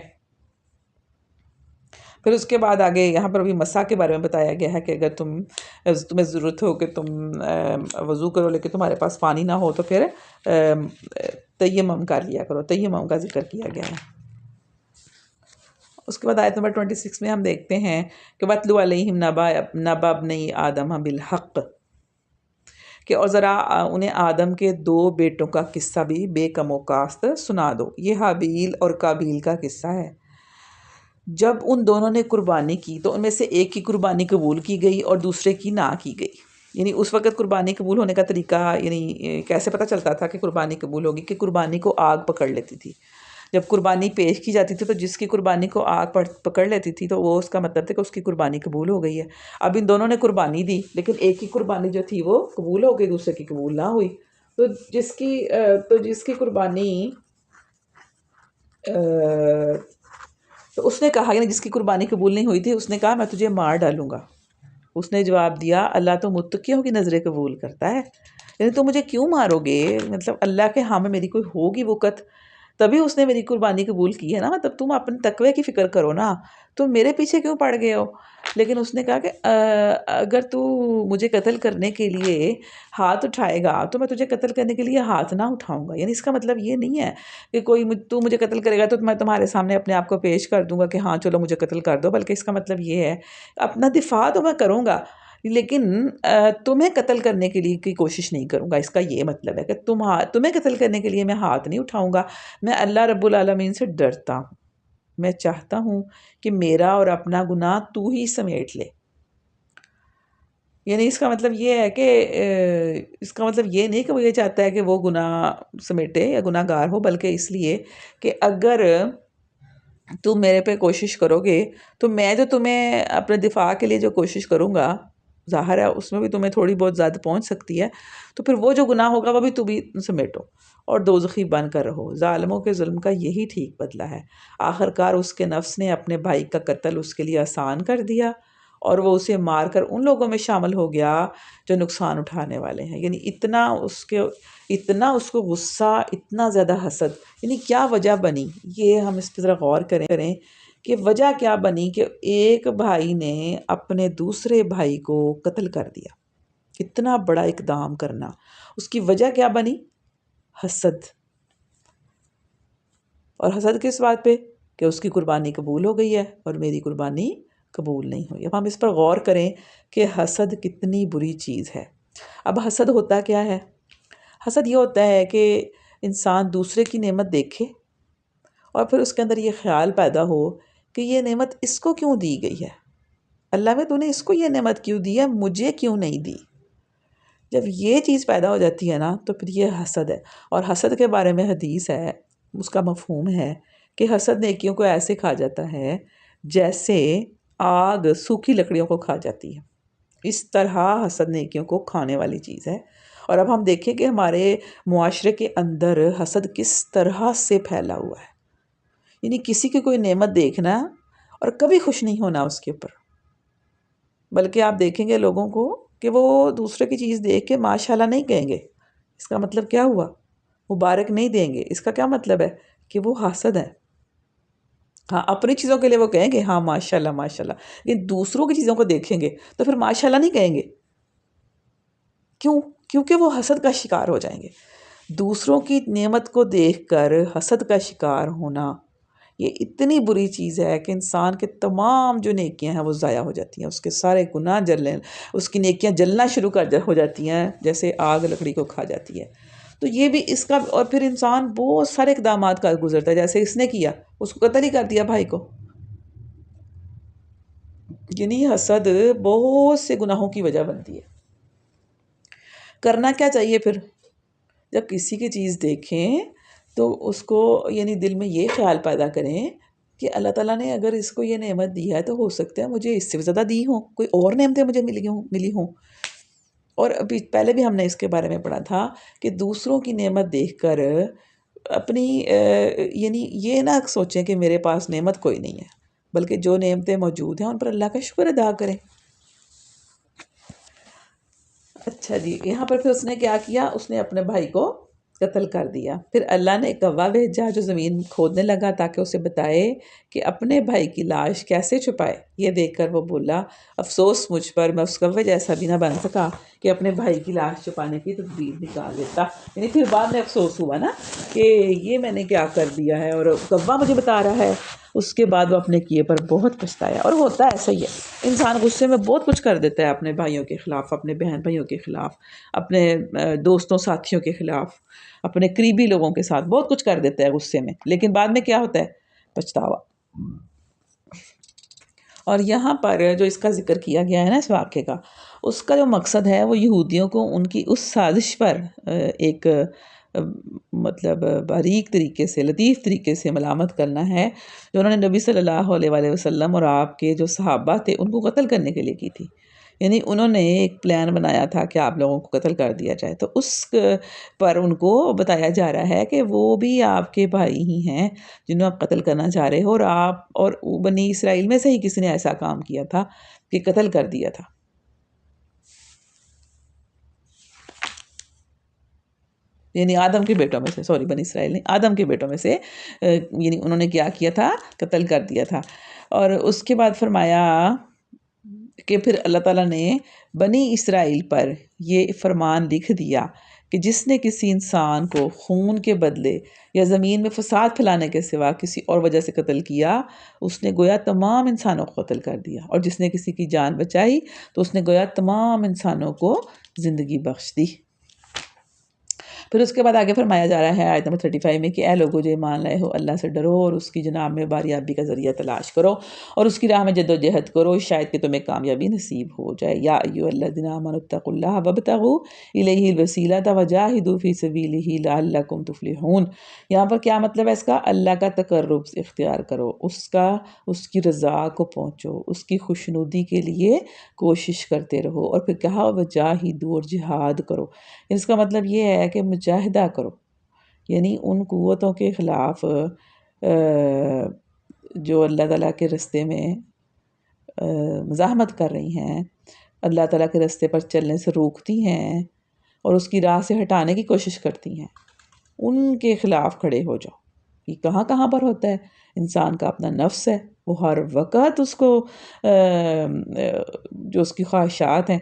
A: پھر اس کے بعد آگے یہاں پر بھی مسح کے بارے میں بتایا گیا ہے کہ اگر تمہیں ضرورت ہو کہ تم وضو کرو لیکن تمہارے پاس پانی نہ ہو تو پھر تیمم کر لیا کرو، تیمم کا ذکر کیا گیا ہے۔ اس کے بعد آیت نمبر 26 میں ہم دیکھتے ہیں کہ وَاتْلُ عَلَيْهِمْ نَبَأَ ابْنَيْ آدَمَ بِالْحَقِّ، کہ اور ذرا انہیں آدم کے 2 بیٹوں کا قصہ بھی بے کم و کاست سنا دو۔ یہ حابیل اور قابیل کا قصہ ہے۔ جب ان دونوں نے قربانی کی تو ان میں سے ایک کی قربانی قبول کی گئی اور دوسرے کی نہ کی گئی۔ یعنی اس وقت قربانی قبول ہونے کا طریقہ یعنی کیسے پتہ چلتا تھا کہ قربانی قبول ہوگی، کہ قربانی کو آگ پکڑ لیتی تھی۔ جب قربانی پیش کی جاتی تھی تو جس کی قربانی کو آگ پکڑ لیتی تھی تو وہ اس کا مطلب تھا کہ اس کی قربانی قبول ہو گئی ہے۔ اب ان دونوں نے قربانی دی لیکن ایک کی قربانی جو تھی وہ قبول ہو گئی، دوسرے کی قبول نہ ہوئی، تو جس کی قربانی تو اس نے کہا، یعنی جس کی قربانی قبول نہیں ہوئی تھی اس نے کہا میں تجھے مار ڈالوں گا۔ اس نے جواب دیا اللہ تو متقیوں کی نظریں قبول کرتا ہے، یعنی تم مجھے کیوں مارو گے؟ مطلب اللہ کے ہاں میں میری کوئی ہوگی وقت، تبھی اس نے میری قربانی قبول کی ہے نا، مطلب تم اپنے تقوی کی فکر کرو نا، تم میرے پیچھے کیوں پڑ گئے ہو؟ لیکن اس نے کہا کہ اگر تو مجھے قتل کرنے کے لیے ہاتھ اٹھائے گا تو میں تجھے قتل کرنے کے لیے ہاتھ نہ اٹھاؤں گا۔ یعنی اس کا مطلب یہ نہیں ہے کہ تو مجھے قتل کرے گا تو میں تمہارے سامنے اپنے آپ کو پیش کر دوں گا کہ ہاں چلو مجھے قتل کر دو، بلکہ اس کا مطلب یہ ہے اپنا دفاع تو میں کروں گا لیکن تمہیں قتل کرنے کے لیے کی کوشش نہیں کروں گا۔ اس کا یہ مطلب ہے کہ تمہیں قتل کرنے کے لیے میں ہاتھ نہیں اٹھاؤں گا۔ میں اللہ رب العالمین سے ڈرتا ہوں، میں چاہتا ہوں کہ میرا اور اپنا گناہ تو ہی سمیٹ لے۔ یعنی اس کا مطلب یہ ہے کہ اس کا مطلب یہ نہیں کہ وہ یہ چاہتا ہے کہ وہ گناہ سمیٹے یا گناہ گار ہو، بلکہ اس لیے کہ اگر تم میرے پہ کوشش کرو گے تو میں جو تمہیں اپنے دفاع کے لیے جو کوشش کروں گا، ظاہر ہے اس میں بھی تمہیں تھوڑی بہت زیادہ پہنچ سکتی ہے، تو پھر وہ جو گناہ ہوگا وہ بھی تم بھی سمیٹو اور دوزخی بن کر رہو۔ ظالموں کے ظلم کا یہی ٹھیک بدلہ ہے۔ آخر کار اس کے نفس نے اپنے بھائی کا قتل اس کے لیے آسان کر دیا اور وہ اسے مار کر ان لوگوں میں شامل ہو گیا جو نقصان اٹھانے والے ہیں۔ یعنی اتنا اس کو غصہ، اتنا زیادہ حسد، یعنی کیا وجہ بنی، یہ ہم اس پہ ذرا غور کریں کہ وجہ کیا بنی کہ ایک بھائی نے اپنے دوسرے بھائی کو قتل کر دیا۔ اتنا بڑا اقدام کرنا، اس کی وجہ کیا بنی؟ حسد۔ اور حسد کس بات پہ؟ کہ اس کی قربانی قبول ہو گئی ہے اور میری قربانی قبول نہیں ہوئی۔ اب ہم اس پر غور کریں کہ حسد کتنی بری چیز ہے۔ اب حسد ہوتا کیا ہے؟ حسد یہ ہوتا ہے کہ انسان دوسرے کی نعمت دیکھے اور پھر اس کے اندر یہ خیال پیدا ہو کہ یہ نعمت اس کو کیوں دی گئی ہے؟ اللہ میں تو نے اس کو یہ نعمت کیوں دی ہے، مجھے کیوں نہیں دی؟ جب یہ چیز پیدا ہو جاتی ہے نا تو پھر یہ حسد ہے۔ اور حسد کے بارے میں حدیث ہے، اس کا مفہوم ہے کہ حسد نیکیوں کو ایسے کھا جاتا ہے جیسے آگ سوکھی لکڑیوں کو کھا جاتی ہے۔ اس طرح حسد نیکیوں کو کھانے والی چیز ہے۔ اور اب ہم دیکھیں کہ ہمارے معاشرے کے اندر حسد کس طرح سے پھیلا ہوا ہے۔ یعنی کسی کی کوئی نعمت دیکھنا اور کبھی خوش نہیں ہونا اس کے اوپر، بلکہ آپ دیکھیں گے لوگوں کو کہ وہ دوسرے کی چیز دیکھ کے ماشاءاللہ نہیں کہیں گے۔ اس کا مطلب کیا ہوا؟ مبارک نہیں دیں گے۔ اس کا کیا مطلب ہے؟ کہ وہ حاسد ہے۔ ہاں اپنی چیزوں کے لیے وہ کہیں گے ہاں ماشاءاللہ ماشاءاللہ، لیکن دوسروں کی چیزوں کو دیکھیں گے تو پھر ماشاءاللہ نہیں کہیں گے۔ کیوں؟ کیونکہ وہ حسد کا شکار ہو جائیں گے۔ دوسروں کی نعمت کو دیکھ کر حسد کا شکار ہونا یہ اتنی بری چیز ہے کہ انسان کے تمام جو نیکیاں ہیں وہ ضائع ہو جاتی ہیں، اس کے سارے گناہ جلنے، اس کی نیکیاں جلنا شروع ہو جاتی ہیں جیسے آگ لکڑی کو کھا جاتی ہے۔ تو یہ بھی اس کا، اور پھر انسان بہت سارے اقدامات کا گزرتا ہے، جیسے اس نے کیا، اس کو قتل ہی کر دیا بھائی کو۔ یعنی حسد بہت سے گناہوں کی وجہ بنتی ہے۔ کرنا کیا چاہیے پھر؟ جب کسی کی چیز دیکھیں تو اس کو یعنی دل میں یہ خیال پیدا کریں کہ اللہ تعالیٰ نے اگر اس کو یہ نعمت دی ہے تو ہو سکتا ہے مجھے اس سے زیادہ دی ہوں، کوئی اور نعمتیں مجھے ملی ہوں۔ اور ابھی پہلے بھی ہم نے اس کے بارے میں پڑھا تھا کہ دوسروں کی نعمت دیکھ کر اپنی یعنی یہ نہ سوچیں کہ میرے پاس نعمت کوئی نہیں ہے، بلکہ جو نعمتیں موجود ہیں ان پر اللہ کا شکر ادا کریں۔ اچھا جی، یہاں پر پھر اس نے کیا کیا؟ اس نے اپنے بھائی کو قتل کر دیا۔ پھر اللہ نے ایک کوا بھیجا جو زمین کھودنے لگا تاکہ اسے بتائے کہ اپنے بھائی کی لاش کیسے چھپائے۔ یہ دیکھ کر وہ بولا افسوس مجھ پر، میں اس کوے جیسا بھی نہ بن سکا کہ اپنے بھائی کی لاش چھپانے کی تدبیر نکال دیتا۔ یعنی پھر بعد میں افسوس ہوا نا کہ یہ میں نے کیا کر دیا ہے، اور کوا مجھے بتا رہا ہے۔ اس کے بعد وہ اپنے کیے پر بہت پچھتایا۔ اور ہوتا ایسا ہی ہے، انسان غصے میں بہت کچھ کر دیتا ہے، اپنے بھائیوں کے خلاف، اپنے بہن بھائیوں کے خلاف، اپنے دوستوں ساتھیوں کے خلاف، اپنے قریبی لوگوں کے ساتھ بہت کچھ کر دیتا ہے غصے میں، لیکن بعد میں کیا ہوتا ہے؟ پچھتاوا۔ اور یہاں پر جو اس کا ذکر کیا گیا ہے نا اس واقعے کا، اس کا جو مقصد ہے وہ یہودیوں کو ان کی اس سازش پر ایک مطلب باریک طریقے سے، لطیف طریقے سے ملامت کرنا ہے جو انہوں نے نبی صلی اللہ علیہ وآلہ وسلم اور آپ کے جو صحابہ تھے ان کو قتل کرنے کے لیے کی تھی۔ یعنی انہوں نے ایک پلان بنایا تھا کہ آپ لوگوں کو قتل کر دیا جائے، تو اس پر ان کو بتایا جا رہا ہے کہ وہ بھی آپ کے بھائی ہی ہیں جنہوں آپ قتل کرنا چاہ رہے ہو، اور آپ اور بنی اسرائیل میں سے ہی کسی نے ایسا کام کیا تھا کہ قتل کر دیا تھا۔ یعنی آدم کے بیٹوں میں سے، سوری بنی اسرائیل نہیں، آدم کے بیٹوں میں سے یعنی انہوں نے کیا کیا تھا؟ قتل کر دیا تھا۔ اور اس کے بعد فرمایا کہ پھر اللہ تعالیٰ نے بنی اسرائیل پر یہ فرمان لکھ دیا کہ جس نے کسی انسان کو خون کے بدلے یا زمین میں فساد پھیلانے کے سوا کسی اور وجہ سے قتل کیا، اس نے گویا تمام انسانوں کو قتل کر دیا، اور جس نے کسی کی جان بچائی تو اس نے گویا تمام انسانوں کو زندگی بخش دی۔ پھر اس کے بعد آگے فرمایا جا رہا ہے آیت نمبر 35 میں کہ اے لوگو جو ایمان لائے ہو اللہ سے ڈرو اور اس کی جناب میں باریابی کا ذریعہ تلاش کرو اور اس کی راہ میں جد و جہد کرو شاید کہ تمہیں کامیابی نصیب ہو جائے. یا ایھا الذین آمنوا اتقوا اللہ وابتغوا الیہ الوسیلۃ وجاہدوا فی سبیلہ لعلکم تفلحون. یہاں پر کیا مطلب ہے اس کا؟ اللہ کا تقرب اختیار کرو، اس کی رضا کو پہنچو، اس کی خوشنودی کے لیے کوشش کرتے رہو. اور پھر کہا وجاہدوا، اور جہاد کرو. اس کا مطلب یہ ہے کہ مجاہدہ کرو، یعنی ان قوتوں کے خلاف جو اللہ تعالیٰ کے رستے میں مزاحمت کر رہی ہیں، اللہ تعالیٰ کے رستے پر چلنے سے روکتی ہیں اور اس کی راہ سے ہٹانے کی کوشش کرتی ہیں، ان کے خلاف کھڑے ہو جاؤ. یہ کہاں کہاں پر ہوتا ہے؟ انسان کا اپنا نفس ہے، وہ ہر وقت اس کو جو اس کی خواہشات ہیں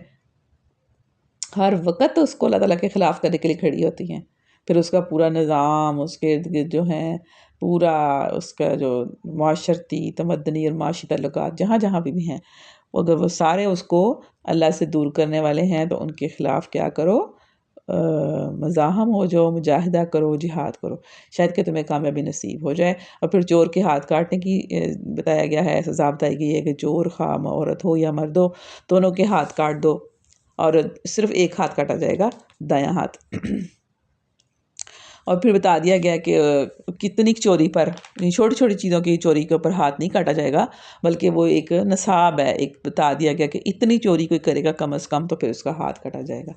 A: ہر وقت اس کو اللہ تعالیٰ کے خلاف کرنے کے لیے کھڑی ہوتی ہیں. پھر اس کا پورا نظام، اس کے ارد گرد جو ہیں پورا اس کا جو معاشرتی تمدنی اور معاشی تعلقات جہاں جہاں بھی ہیں، اگر وہ سارے اس کو اللہ سے دور کرنے والے ہیں تو ان کے خلاف کیا کرو؟ مزاحم ہو جاؤ، مجاہدہ کرو، جہاد کرو، شاید کہ تمہیں کامیابی نصیب ہو جائے. اور پھر چور کے ہاتھ کاٹنے کی بتایا گیا ہے، سزا بتائی گئی ہے کہ چور خواہ عورت ہو یا مرد ہو، دونوں کے ہاتھ کاٹ دو، اور صرف ایک ہاتھ کاٹا جائے گا، دایاں ہاتھ. اور پھر بتا دیا گیا کہ کتنی چوری پر، چھوٹی چھوٹی چیزوں کی چوری کے اوپر ہاتھ نہیں کاٹا جائے گا، بلکہ وہ ایک نصاب ہے، ایک بتا دیا گیا کہ اتنی چوری کوئی کرے گا کم از کم تو پھر اس کا ہاتھ کاٹا جائے گا.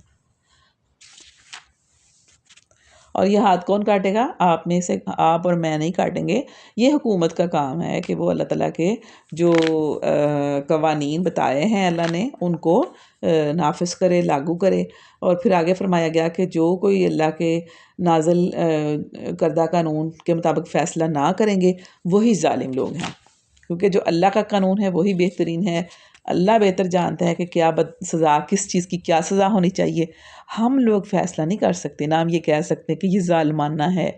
A: اور یہ ہاتھ کون کاٹے گا؟ آپ میں سے، آپ اور میں نہیں کاٹیں گے. یہ حکومت کا کام ہے کہ وہ اللہ تعالیٰ کے جو قوانین بتائے ہیں اللہ نے ان کو نافذ کرے، لاگو کرے. اور پھر آگے فرمایا گیا کہ جو کوئی اللہ کے نازل کردہ قانون کے مطابق فیصلہ نہ کریں گے وہی ظالم لوگ ہیں، کیونکہ جو اللہ کا قانون ہے وہی بہترین ہے. اللہ بہتر جانتا ہے کہ کیا سزا، کس چیز کی کیا سزا ہونی چاہیے. ہم لوگ فیصلہ نہیں کر سکتے، نہ ہم یہ کہہ سکتے کہ یہ ظالمانہ ہے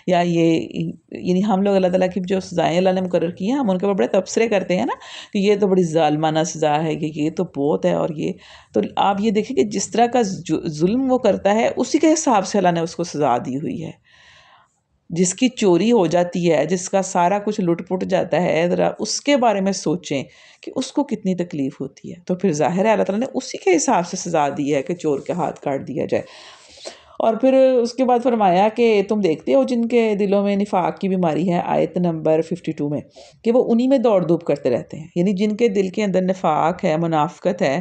A: یا یہ، یعنی ہم لوگ اللہ تعالیٰ کی جو سزائیں اللہ نے مقرر کی ہیں ہم ان کے اوپر بڑے تبصرے کرتے ہیں نا کہ یہ تو بڑی ظالمانہ سزا ہے، یہ تو بہت ہے. اور یہ تو آپ یہ دیکھیں کہ جس طرح کا ظلم وہ کرتا ہے اسی کے حساب سے اللہ نے اس کو سزا دی ہوئی ہے. جس کی چوری ہو جاتی ہے، جس کا سارا کچھ لٹ پٹ جاتا ہے، ذرا اس کے بارے میں سوچیں کہ اس کو کتنی تکلیف ہوتی ہے. تو پھر ظاہر ہے اللہ تعالیٰ نے اسی کے حساب سے سزا دی ہے کہ چور کے ہاتھ کاٹ دیا جائے. اور پھر اس کے بعد فرمایا کہ تم دیکھتے ہو جن کے دلوں میں نفاق کی بیماری ہے، آیت نمبر 52 میں، کہ وہ انہی میں دوڑ دھوپ کرتے رہتے ہیں. یعنی جن کے دل کے اندر نفاق ہے، منافقت ہے،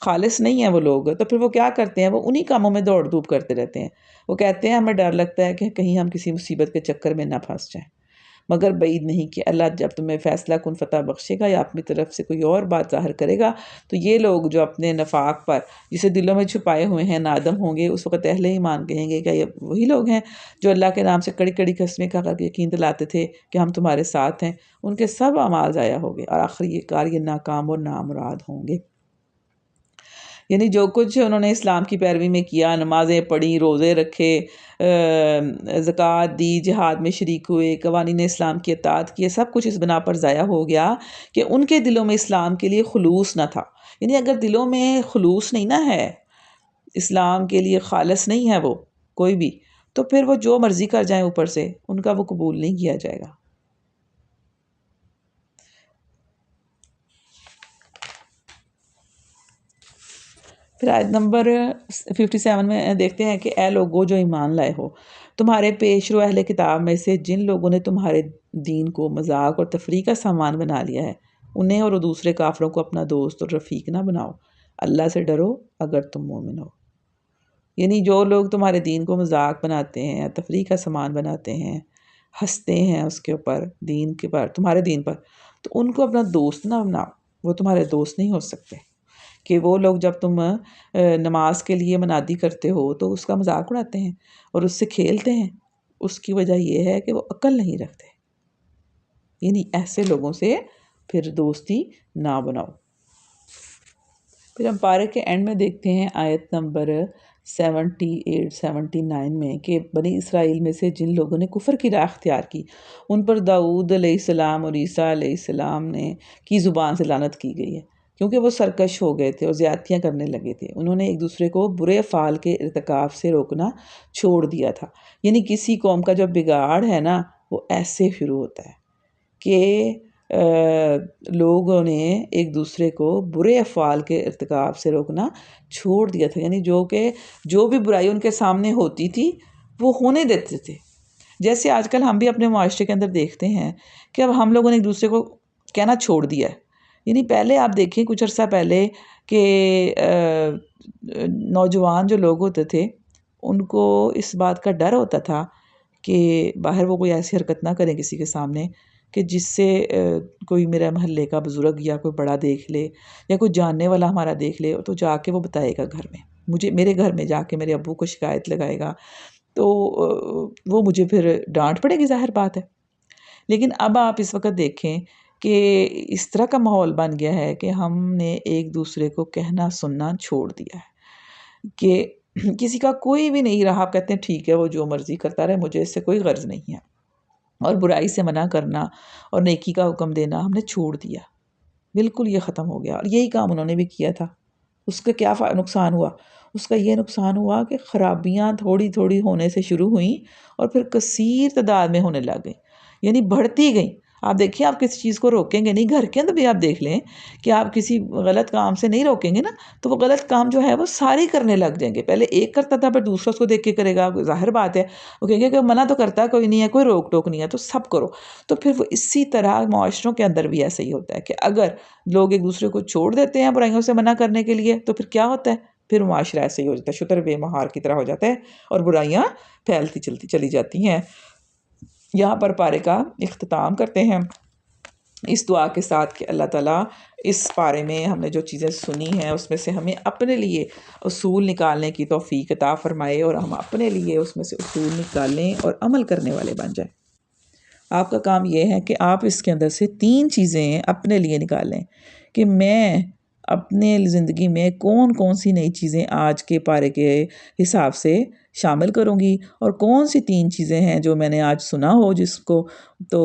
A: خالص نہیں ہے وہ لوگ، تو پھر وہ کیا کرتے ہیں؟ وہ انہی کاموں میں دوڑ دھوپ کرتے رہتے ہیں. وہ کہتے ہیں ہمیں ڈر لگتا ہے کہ کہیں ہم کسی مصیبت کے چکر میں نہ پھنس جائیں، مگر بعید نہیں کہ اللہ جب تمہیں فیصلہ کن فتح بخشے گا یا اپنی طرف سے کوئی اور بات ظاہر کرے گا تو یہ لوگ جو اپنے نفاق پر جسے دلوں میں چھپائے ہوئے ہیں نادم ہوں گے. اس وقت اہل ایمان کہیں گے کہ یہ وہی لوگ ہیں جو اللہ کے نام سے کڑی کڑی قسمیں کھا کر کے یقین دلاتے تھے کہ ہم تمہارے ساتھ ہیں. ان کے سب اعمال ضائع ہو گئے اور آخری کار یہ ناکام اور نامراد ہوں گے. یعنی جو کچھ انہوں نے اسلام کی پیروی میں کیا، نمازیں پڑھی، روزے رکھے، زکوٰۃ دی، جہاد میں شریک ہوئے، قوانین اسلام کی اطاعت کی، سب کچھ اس بنا پر ضائع ہو گیا کہ ان کے دلوں میں اسلام کے لیے خلوص نہ تھا. یعنی اگر دلوں میں خلوص نہیں نہ ہے، اسلام کے لیے خالص نہیں ہے وہ کوئی بھی، تو پھر وہ جو مرضی کر جائیں اوپر سے ان کا وہ قبول نہیں کیا جائے گا. پھر آیت نمبر 57 میں دیکھتے ہیں کہ اے لوگو جو ایمان لائے ہو، تمہارے پیش رو اہل کتاب میں سے جن لوگوں نے تمہارے دین کو مذاق اور تفریح کا سامان بنا لیا ہے، انہیں اور دوسرے کافروں کو اپنا دوست اور رفیق نہ بناؤ. اللہ سے ڈرو اگر تم مومن ہو. یعنی جو لوگ تمہارے دین کو مذاق بناتے ہیں یا تفریح کا سامان بناتے ہیں، ہنستے ہیں اس کے اوپر، دین کے پر، تمہارے دین پر، تو ان کو اپنا دوست نہ بناؤ. وہ تمہارے دوست نہیں ہو سکتے. کہ وہ لوگ جب تم نماز کے لیے منادی کرتے ہو تو اس کا مذاق اڑاتے ہیں اور اس سے کھیلتے ہیں، اس کی وجہ یہ ہے کہ وہ عقل نہیں رکھتے. یعنی ایسے لوگوں سے پھر دوستی نہ بناؤ. پھر ہم پارے کے اینڈ میں دیکھتے ہیں آیت نمبر 78-79 میں کہ بنی اسرائیل میں سے جن لوگوں نے کفر کی راہ اختیار کی ان پر داؤد علیہ السلام اور عیسیٰ علیہ السلام نے کی زبان سے لعنت کی گئی ہے کیونکہ وہ سرکش ہو گئے تھے اور زیادتیاں کرنے لگے تھے، انہوں نے ایک دوسرے کو برے افعال کے ارتکاب سے روکنا چھوڑ دیا تھا۔ یعنی کسی قوم کا جو بگاڑ ہے نا وہ ایسے شروع ہوتا ہے کہ لوگوں نے ایک دوسرے کو برے افعال کے ارتکاب سے روکنا چھوڑ دیا تھا، یعنی جو بھی برائی ان کے سامنے ہوتی تھی وہ ہونے دیتے تھے۔ جیسے آج کل ہم بھی اپنے معاشرے کے اندر دیکھتے ہیں کہ اب ہم لوگوں نے ایک دوسرے کو کہنا چھوڑ دیا ہے۔ یعنی پہلے آپ دیکھیں کچھ عرصہ پہلے کہ نوجوان جو لوگ ہوتے تھے ان کو اس بات کا ڈر ہوتا تھا کہ باہر وہ کوئی ایسی حرکت نہ کریں کسی کے سامنے کہ جس سے کوئی میرے محلے کا بزرگ یا کوئی بڑا دیکھ لے یا کوئی جاننے والا ہمارا دیکھ لے تو جا کے وہ بتائے گا گھر میں، میرے گھر میں جا کے میرے ابو کو شکایت لگائے گا، تو وہ مجھے پھر ڈانٹ پڑے گی، ظاہر بات ہے۔ لیکن اب آپ اس وقت دیکھیں کہ اس طرح کا ماحول بن گیا ہے کہ ہم نے ایک دوسرے کو کہنا سننا چھوڑ دیا ہے کہ کسی کا کوئی بھی نہیں رہا، آپ کہتے ہیں ٹھیک ہے وہ جو مرضی کرتا رہے، مجھے اس سے کوئی غرض نہیں ہے، اور برائی سے منع کرنا اور نیکی کا حکم دینا ہم نے چھوڑ دیا، بالکل یہ ختم ہو گیا۔ اور یہی کام انہوں نے بھی کیا تھا۔ اس کا کیا نقصان ہوا؟ اس کا یہ نقصان ہوا کہ خرابیاں تھوڑی تھوڑی ہونے سے شروع ہوئیں اور پھر کثیر تعداد میں ہونے لگ گئیں، یعنی بڑھتی گئیں۔ آپ دیکھیں، آپ کسی چیز کو روکیں گے نہیں، گھر کے اندر بھی آپ دیکھ لیں کہ آپ کسی غلط کام سے نہیں روکیں گے نا تو وہ غلط کام جو ہے وہ ساری کرنے لگ جائیں گے۔ پہلے ایک کرتا تھا، پھر دوسرا اس کو دیکھ کے کرے گا، ظاہر بات ہے وہ کہیں گے کہ منع تو کرتا کوئی نہیں ہے، کوئی روک ٹوک نہیں ہے تو سب کرو۔ تو پھر وہ اسی طرح معاشروں کے اندر بھی ایسا ہی ہوتا ہے کہ اگر لوگ ایک دوسرے کو چھوڑ دیتے ہیں برائیوں سے منع کرنے کے لیے تو پھر کیا ہوتا ہے؟ پھر معاشرہ ایسے ہی ہو جاتا ہے، شتر بے مہار کی طرح ہو جاتا ہے اور برائیاں پھیلتی چلی جاتی ہیں۔ یہاں پر پارے کا اختتام کرتے ہیں اس دعا کے ساتھ کہ اللہ تعالیٰ اس پارے میں ہم نے جو چیزیں سنی ہیں اس میں سے ہمیں اپنے لیے اصول نکالنے کی توفیق عطا فرمائے اور ہم اپنے لیے اس میں سے اصول نکالیں اور عمل کرنے والے بن جائیں۔ آپ کا کام یہ ہے کہ آپ اس کے اندر سے 3 چیزیں اپنے لیے نکالیں کہ میں اپنے زندگی میں کون سی نئی چیزیں آج کے پارے کے حساب سے شامل کروں گی، اور کون سی 3 چیزیں ہیں جو میں نے آج سنا ہو جس کو تو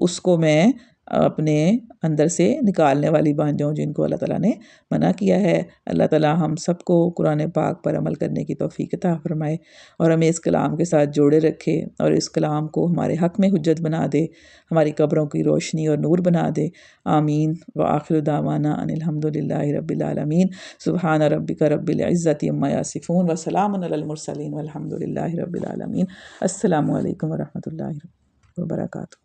A: اس کو میں اپنے اندر سے نکالنے والی بن جاؤں جن کو اللہ تعالیٰ نے منع کیا ہے۔ اللہ تعالیٰ ہم سب کو قرآن پاک پر عمل کرنے کی توفیق عطا فرمائے اور ہمیں اس کلام کے ساتھ جوڑے رکھے اور اس کلام کو ہمارے حق میں حجت بنا دے، ہماری قبروں کی روشنی اور نور بنا دے۔ آمین۔ وآخر دعوانا ان الحمد للہ رب العالمین۔ سبحان ربک رب العزت عما یصفون وسلام علی المرسلین والحمد للہ رب العالمین۔ السلام علیکم ورحمۃ اللہ وبرکاتہ۔